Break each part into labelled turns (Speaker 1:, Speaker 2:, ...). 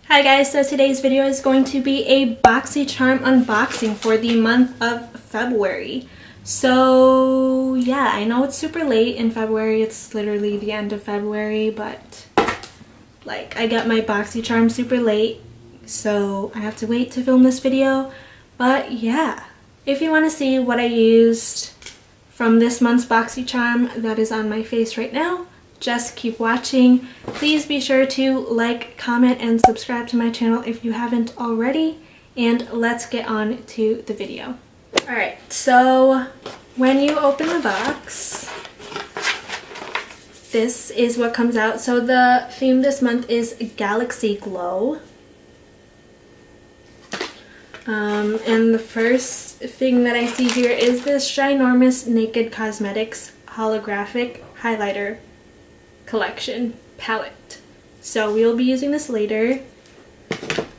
Speaker 1: Hi guys, so today's video is going to be a BoxyCharm unboxing for the month of February. So yeah, I know it's super late in February, it's literally the end of February, but like I got my BoxyCharm super late, so I have to wait to film this video. But yeah, if you want to see what I used from this month's BoxyCharm that is on my face right now, just keep watching. Please be sure to like, comment, and subscribe to my channel if you haven't already. And let's get on to the video. Alright, so when you open the box, this is what comes out. So the theme this month is Galaxy Glow. And the first thing that I see here is this ginormous Naked Cosmetics holographic highlighter collection palette. So we'll be using this later.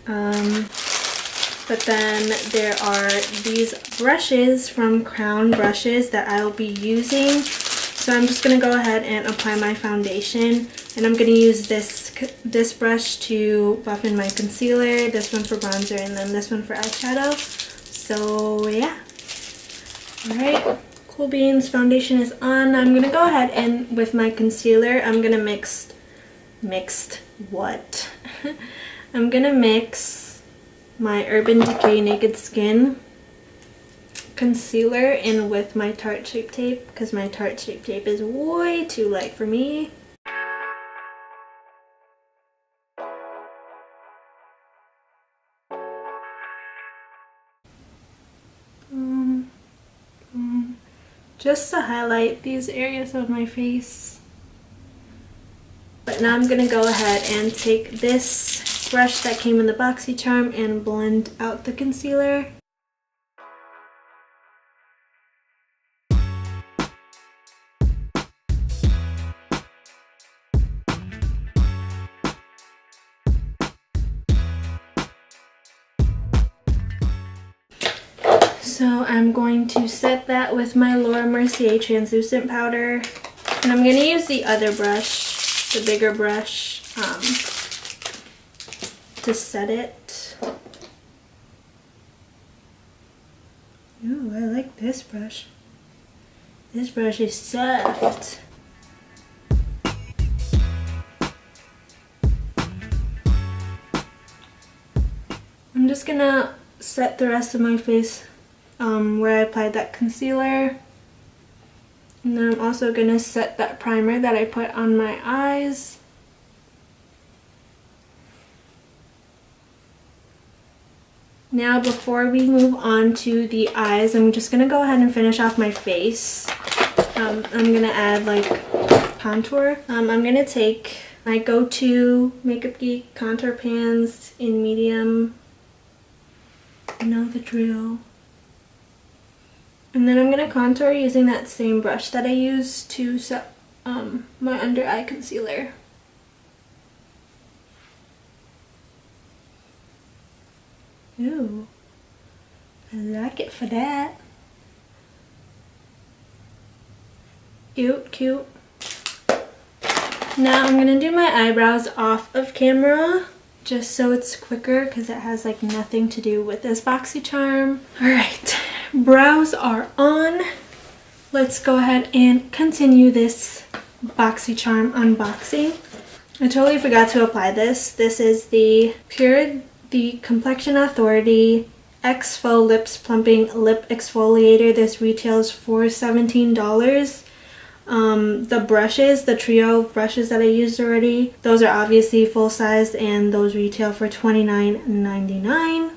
Speaker 1: But then there are these brushes from Crown Brushes that I'll be using. So I'm just going to go ahead and apply my foundation. And I'm going to use this brush to buff in my concealer, this one for bronzer, and then this one for eyeshadow. So yeah. Alright. Cool beans, foundation is on. I'm gonna go ahead and with my concealer, I'm gonna mix my Urban Decay Naked Skin concealer in with my Tarte Shape Tape because my Tarte Shape Tape is way too light for me. Just to highlight these areas of my face. But now I'm going to go ahead and take this brush that came in the BoxyCharm and blend out the concealer. So I'm going to set that with my Laura Mercier translucent powder, and I'm going to use the other brush, the bigger brush, to set it. Ooh, I like this brush. This brush is soft. I'm just gonna set the rest of my face where I applied that concealer, and then I'm also going to set that primer that I put on my eyes. Now before we move on to the eyes, I'm just going to go ahead and finish off my face. I'm going to add like contour. I'm going to take my go-to Makeup Geek contour pans in medium. You know the drill. And then I'm going to contour using that same brush that I used to set my under eye concealer. Ooh, I like it for that. Cute, cute. Now I'm going to do my eyebrows off of camera, just so it's quicker because it has like nothing to do with this BoxyCharm. Alright, brows are on. Let's go ahead and continue this BoxyCharm unboxing. I totally forgot to apply this. This is the Complexion Authority Exfo Lips Plumping Lip Exfoliator. This retails for $17. The brushes, the trio of brushes that I used already, those are obviously full size and those retail for $29.99.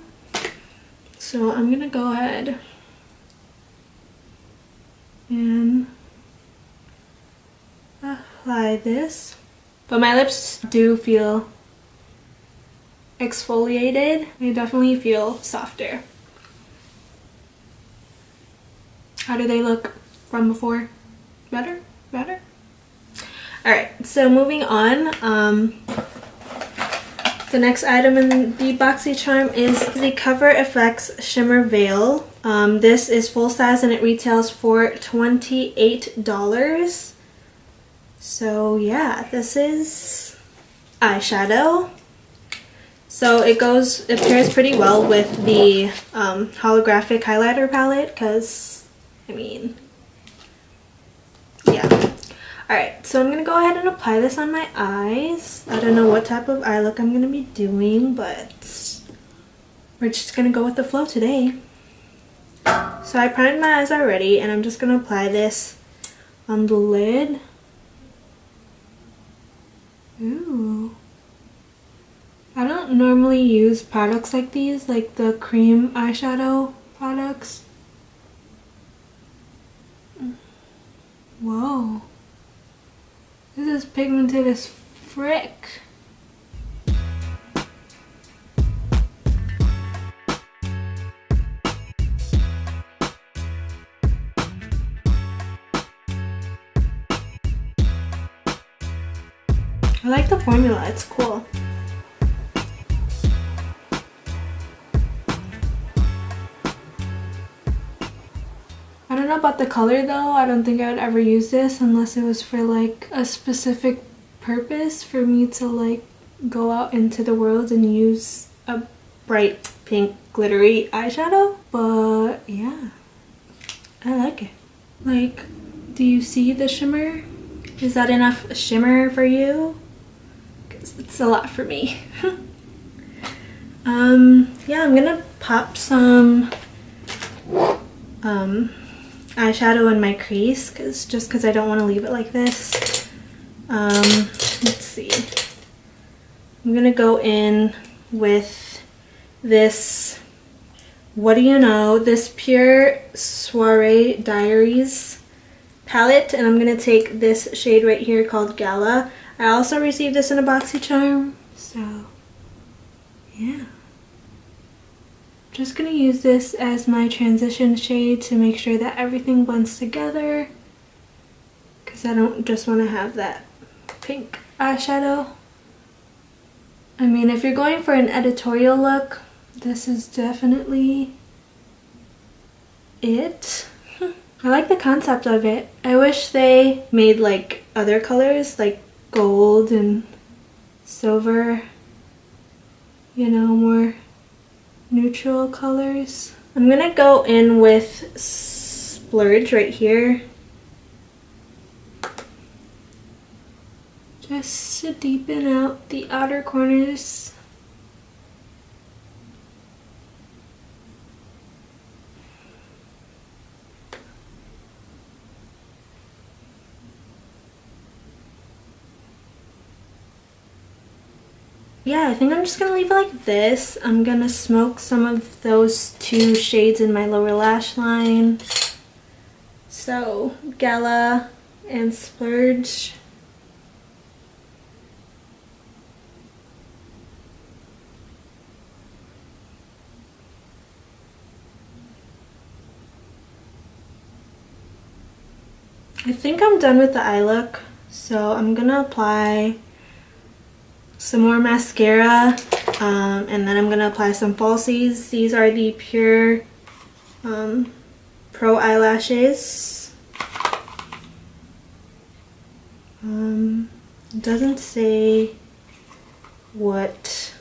Speaker 1: So I'm gonna go ahead and apply this. But my lips do feel exfoliated. They definitely feel softer. How do they look from before? Better? Better? Alright, so moving on. The next item in the BoxyCharm is the Cover FX Shimmer Veil. This is full size and it retails for $28. So yeah, this is eyeshadow. So it pairs pretty well with the holographic highlighter palette because, I mean, yeah. Alright, so I'm going to go ahead and apply this on my eyes. I don't know what type of eye look I'm going to be doing, but we're just going to go with the flow today. So I primed my eyes already, and I'm just going to apply this on the lid. Ooh. I don't normally use products like these, like the cream eyeshadow products. Whoa. This is pigmented as frick. I like the formula, it's cool. I don't know about the color though. I don't think I would ever use this unless it was for like a specific purpose for me to like go out into the world and use a bright pink glittery eyeshadow. But yeah, I like it. Like, do you see the shimmer? Is that enough shimmer for you? Because it's a lot for me. Yeah, I'm gonna pop some eyeshadow in my crease just because I don't want to leave it like this. Let's see. I'm gonna go in with this, what do you know, this Pure Soiree Diaries palette, and I'm gonna take this shade right here called Gala. I also received this in a BoxyCharm, so yeah. Just gonna use this as my transition shade to make sure that everything blends together, because I don't just want to have that pink eyeshadow. I mean, if you're going for an editorial look, this is definitely it. I like the concept of it. I wish they made like other colors, like gold and silver, you know, more neutral colors. I'm gonna go in with Splurge right here, just to deepen out the outer corners. Yeah, I think I'm just gonna leave it like this. I'm gonna smoke some of those two shades in my lower lash line. So, Gala and Splurge. I think I'm done with the eye look, so I'm gonna apply some more mascara, and then I'm gonna apply some falsies. These are the Pure Pro eyelashes. It doesn't say what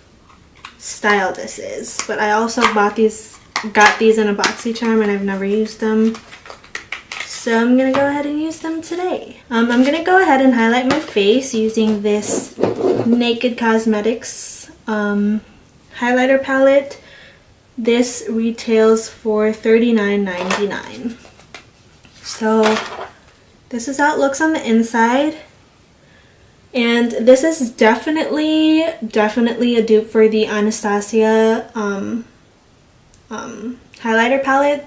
Speaker 1: style this is, but I also got these in a BoxyCharm and I've never used them. So I'm gonna go ahead and use them today. I'm gonna go ahead and highlight my face using this Naked Cosmetics highlighter palette. This retails for $39.99. So this is how it looks on the inside. And this is definitely a dupe for the Anastasia highlighter palette.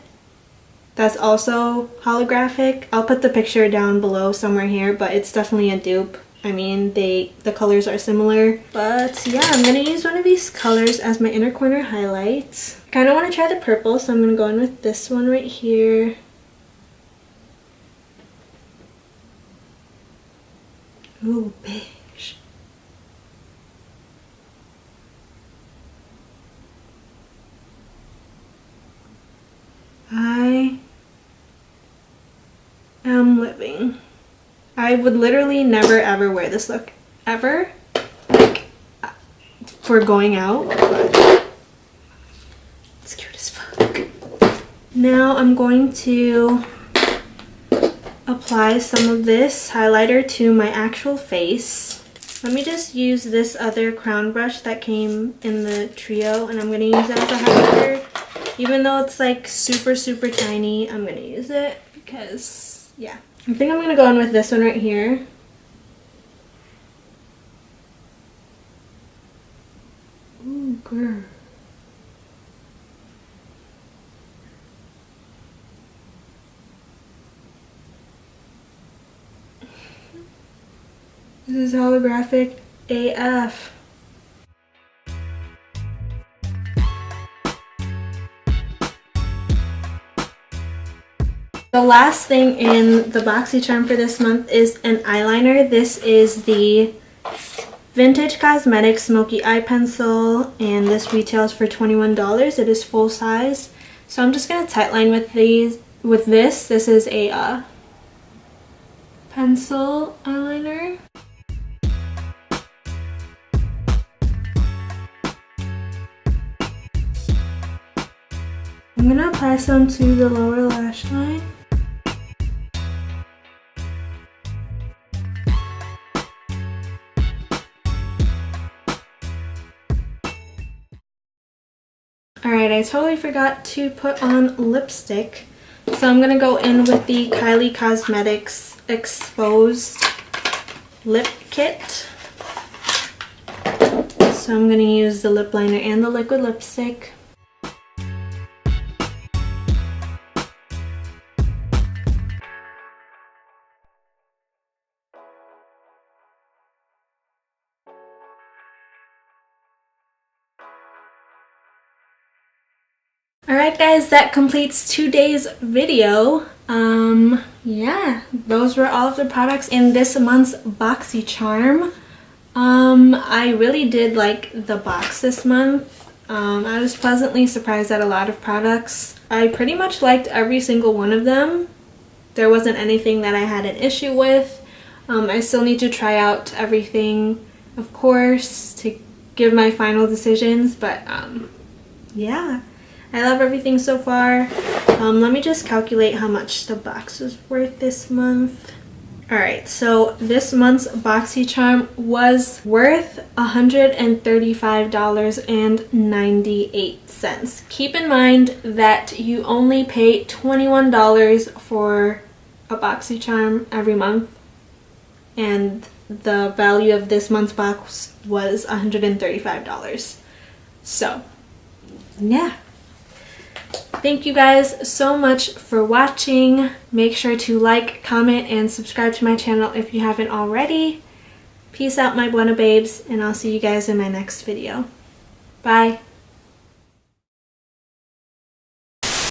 Speaker 1: That's also holographic. I'll put the picture down below somewhere here, but it's definitely a dupe. I mean, the colors are similar. But yeah, I'm gonna use one of these colors as my inner corner highlight. Kind of want to try the purple, so I'm gonna go in with this one right here. Ooh, beige. I am living. I would literally never ever wear this look ever. Like, for going out, but it's cute as fuck. Now I'm going to apply some of this highlighter to my actual face. Let me just use this other crown brush that came in the trio, and I'm going to use that as a highlighter. Even though it's like super tiny, I'm going to use it because, yeah. I think I'm going to go in with this one right here. Ooh, girl. This is holographic AF. The last thing in the BoxyCharm for this month is an eyeliner. This is the Vintage Cosmetics Smoky Eye Pencil, and this retails for $21. It is full size. So I'm just going to tightline with this. This is a pencil eyeliner. I'm gonna apply some to the lower lash line. Alright, I totally forgot to put on lipstick. So I'm gonna go in with the Kylie Cosmetics Exposed Lip Kit. So I'm gonna use the lip liner and the liquid lipstick. Alright guys, that completes today's video. Yeah, those were all of the products in this month's BoxyCharm. I really did like the box this month. I was pleasantly surprised at a lot of products. I pretty much liked every single one of them. There wasn't anything that I had an issue with. I still need to try out everything, of course, to give my final decisions, but yeah. I love everything so far. Let me just calculate how much the box was worth this month. Alright, so this month's BoxyCharm was worth $135.98. Keep in mind that you only pay $21 for a BoxyCharm every month, and the value of this month's box was $135. So, yeah. Thank you guys so much for watching. Make sure to like, comment, and subscribe to my channel if you haven't already. Peace out, my Buena babes, and I'll see you guys in my next video. Bye.